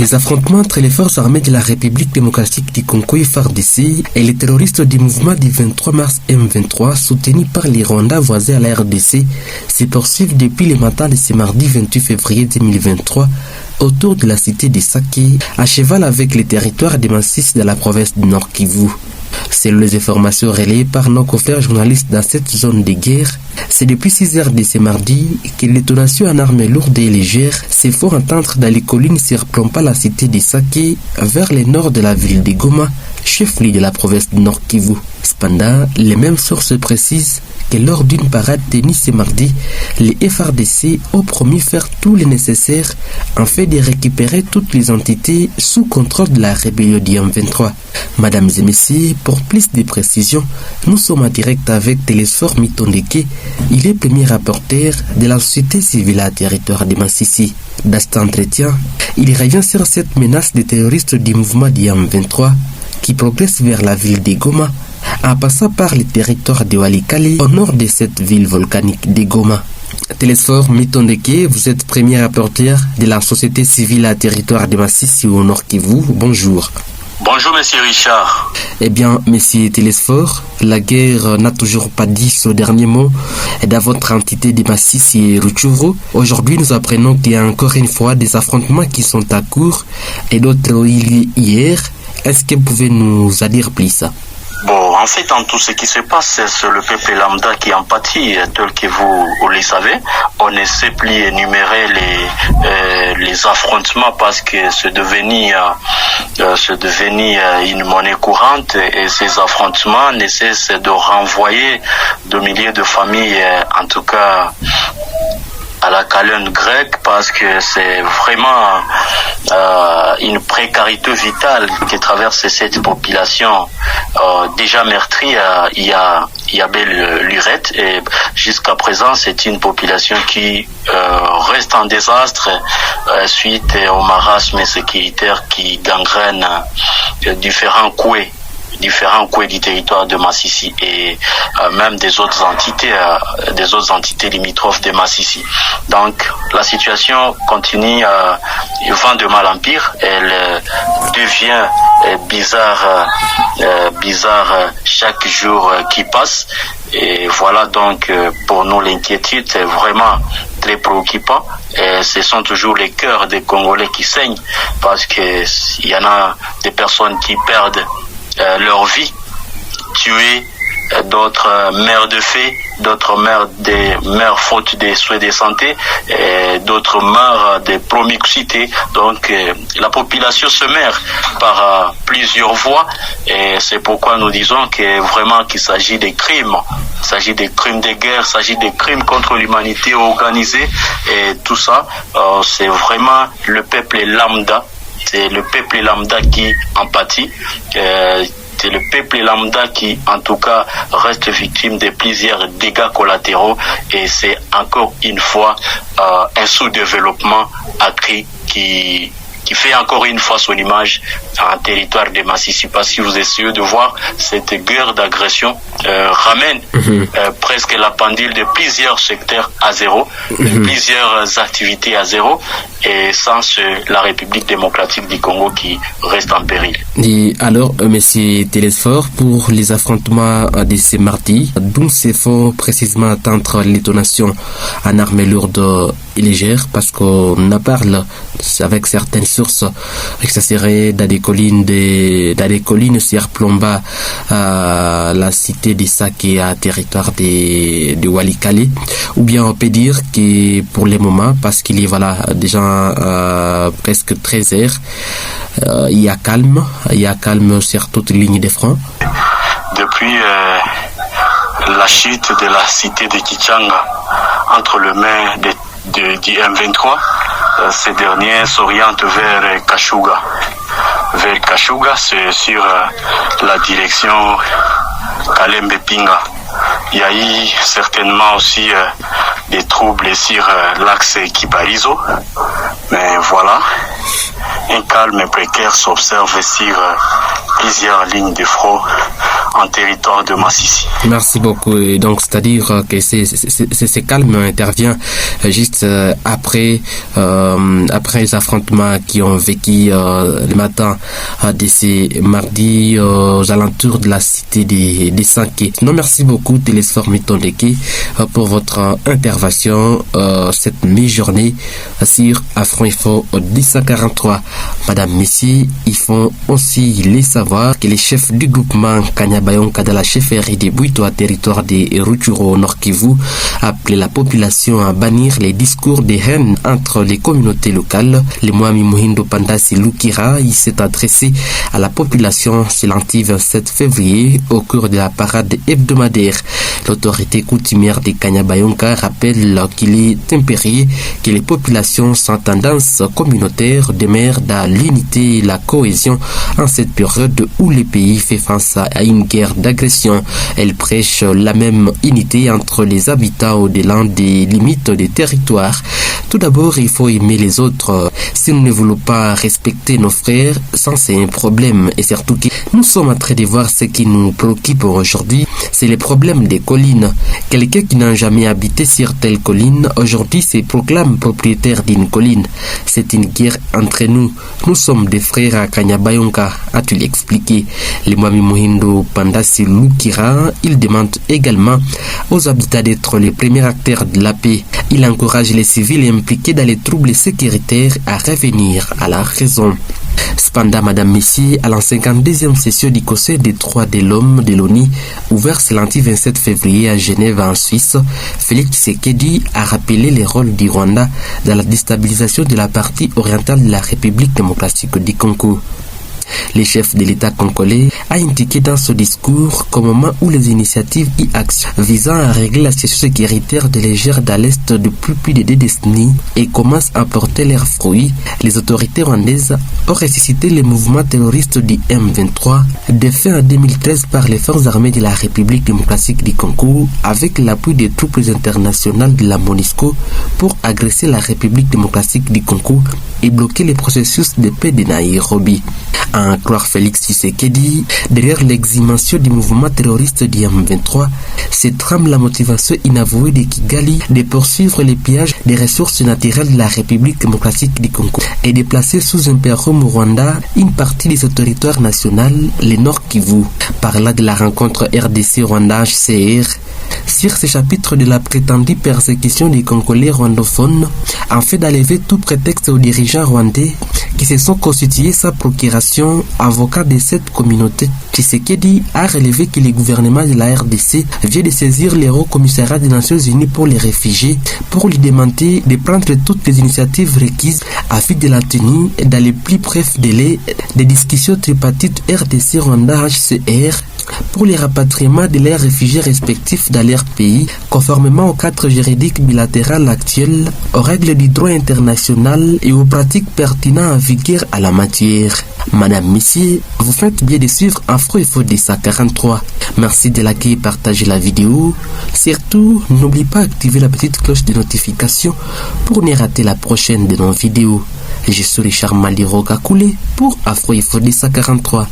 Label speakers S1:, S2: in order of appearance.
S1: Les affrontements entre les forces armées de la République démocratique du Congo FARDC et les terroristes du mouvement du 23 mars M23 soutenus par les Rwandais voisins à la RDC se poursuivent depuis le matin de ce mardi 28 février 2023 autour de la cité de Sake, à cheval avec les territoires de Masisi de la province du Nord Kivu. Selon les informations relayées par nos confrères journalistes dans cette zone de guerre, c'est depuis 6 heures de ce mardi que les détonations en armes lourdes et légères se font entendre dans les collines surplombant la cité de Sake vers le nord de la ville de Goma, chef-lieu de la province du Nord Kivu. Cependant, les mêmes sources précisent que lors d'une parade tenue ce mardi, les FARDC ont promis faire tout le nécessaire en fait de récupérer toutes les entités sous contrôle de la rébellion du M23. Mesdames et messieurs, pour plus de précisions, nous sommes en direct avec Télésphore Mitondeke. Il est premier rapporteur de la société civile à territoire de Masisi. Dans cet entretien, il revient sur cette menace des terroristes du mouvement du M23 qui progresse vers la ville de Goma en passant par le territoire de Walikale au nord de cette ville volcanique de Goma. Télésphore Mitondeke, vous êtes premier rapporteur de la société civile à territoire de Masisi au Nord Kivu. Bonjour.
S2: Bonjour, monsieur Richard.
S1: Eh bien, monsieur Télésphore, la guerre n'a toujours pas dit ce dernier mot dans votre entité de Masisi et Rutshuru. Aujourd'hui, nous apprenons qu'il y a encore une fois des affrontements qui sont à court et d'autres hier. Est-ce que vous pouvez nous en dire plus?
S2: Bon, en fait, en tout ce qui se passe, c'est le peuple lambda qui en pâtit, tel que vous le savez. On ne sait plus énumérer les affrontements parce que c'est devenu une monnaie courante et ces affrontements ne cessent de renvoyer de milliers de familles, en tout cas à la colonne grecque, parce que c'est vraiment une précarité vitale qui traverse cette population déjà meurtrie il y a belle lurette, et jusqu'à présent c'est une population qui reste en désastre suite au marasme sécuritaire qui gangrène différents couets du territoire de Masisi et même des autres entités limitrophes de Masisi. Donc la situation continue vent de mal en pire, elle devient bizarre chaque jour qui passe, et voilà donc pour nous l'inquiétude est vraiment très préoccupant, et ce sont toujours les cœurs des Congolais qui saignent parce que il y en a des personnes qui perdent leur vie, tuées, d'autres meurent de faim, d'autres meurent faute des soins de santé, et d'autres meurent de promiscuité. Donc la population se meurt par plusieurs voies, et c'est pourquoi nous disons que vraiment qu'il s'agit des crimes. Il s'agit des crimes de guerre, il s'agit des crimes contre l'humanité organisée, et tout ça, c'est vraiment le peuple lambda. C'est le peuple lambda qui en pâtit. C'est le peuple lambda qui, en tout cas, reste victime de plusieurs dégâts collatéraux. Et c'est encore une fois un sous-développement accru qui fait encore une fois son image en territoire de Masisi. Parce que vous essayez de voir, cette guerre d'agression ramène presque la pendule de plusieurs secteurs à zéro, de plusieurs activités à zéro, et sans la République démocratique du Congo qui reste en péril.
S1: Et alors, monsieur Télésphore, pour les affrontements de ce mardi, d'où se font précisément attendre les détonations en armes lourdes et légères, parce qu'on en parle avec certaines sources que ça serait dans des collines surplombant la cité de Sake à territoire de Walikale, ou bien on peut dire que pour le moment, parce qu'il y a déjà presque 13 heures, il y a calme sur toute ligne de front.
S2: Depuis la chute de la cité de Kichanga entre les mains du M23, ces derniers s'orientent vers Kashuga. Vers Kashuga, c'est sur la direction Kalembe-Pinga. Il y a eu certainement aussi des troubles sur l'axe Kibarizo, mais voilà, un calme précaire s'observe sur plusieurs lignes de front en territoire de Massissi.
S1: Merci beaucoup. Et donc, c'est-à-dire que ce calme intervient juste après les affrontements qui ont vécu le matin de ce mardi aux alentours de la cité des Sanké. Non, merci beaucoup, Télésphore Mitondeke, pour votre intervention cette mi-journée sur Afro Info 1043. Madame, messieurs, il faut aussi les savoir que les chefs du groupement Kanyabayonka de la chefferie de Buito à territoire des Rutshuru au Nord Kivu appelé la population à bannir les discours de haine entre les communautés locales. Le Mwami Muhindo Pandasi Lukira, il s'est adressé à la population ce lundi 27 février au cours de la parade hebdomadaire. L'autorité coutumière de Kanyabayonka rappelle qu'il est impérieux que les populations sans tendance communautaire demeurent dans l'unité et la cohésion en cette période où le pays fait face à une guerre d'agression. Elle prêche la même unité entre les habitants au-delà des limites des territoires. Tout d'abord, il faut aimer les autres. Si nous ne voulons pas respecter nos frères, ça c'est un problème. Et surtout que nous sommes en train de voir ce qui nous préoccupe aujourd'hui, c'est le problème des collines. Quelqu'un qui n'a jamais habité sur telle colline, aujourd'hui se proclame propriétaire d'une colline. C'est une guerre entre nous. Nous sommes des frères à Kanyabayonka, a-t-il expliqué. Le Mwami Muhindo Pandasi Lukira, il demande également aux habitants d'être les premiers acteurs de la paix. Il encourage les civils impliqués dans les troubles sécuritaires à revenir à la raison. Cependant, Madame Messier, à la 52e session du Conseil des droits de l'homme de l'ONU, ouvert ce lundi 27 février à Genève en Suisse, Félix Tshisekedi a rappelé le rôle du Rwanda dans la déstabilisation de la partie orientale de la République démocratique du Congo. Le chef de l'État congolais a indiqué dans ce discours qu'au moment où les initiatives et actions visant à régler la situation sécuritaire de l'Égypte dans l'Est depuis plus de 2 décennies et commencent à porter leurs fruits, les autorités rwandaises ont ressuscité le mouvement terroriste du M23, défait en 2013 par les forces armées de la République démocratique du Congo avec l'appui des troupes internationales de la MONUSCO pour agresser la République démocratique du Congo et bloquer le processus de paix de Nairobi. À en croire Félix Tshisekedi, derrière l'exhumation du mouvement terroriste du M23, se trame la motivation inavouée de Kigali de poursuivre les pillages des ressources naturelles de la République démocratique du Congo et de placer sous impérium au Rwanda une partie de ce territoire national, le Nord Kivu. Par là de la rencontre RDC-Rwanda-HCR, sur ce chapitre de la prétendue persécution des Congolais rwandophones, en fait d'enlever tout prétexte aux dirigeants rwandais qui se sont constitués sans procuration avocats de cette communauté. Tshisekedi a relevé que le gouvernement de la RDC vient de saisir le Haut Commissariat des Nations Unies pour les réfugiés pour lui demander de prendre toutes les initiatives requises afin de la tenue dans les plus brefs délais des discussions tripartites RDC-Rwanda-HCR pour les rapatriements de leurs réfugiés respectifs dans leur pays, conformément au cadre juridique bilatéral actuel, aux règles du droit international et aux pratiques pertinentes en vigueur à la matière. Madame, Messieurs, vous faites bien de suivre Afro Info 1043. Merci de liker et partager la vidéo. Surtout, n'oubliez pas d'activer la petite cloche de notification pour ne rater la prochaine de nos vidéos. Je suis Richard Maliro Kakoulé pour Afro Info 1043.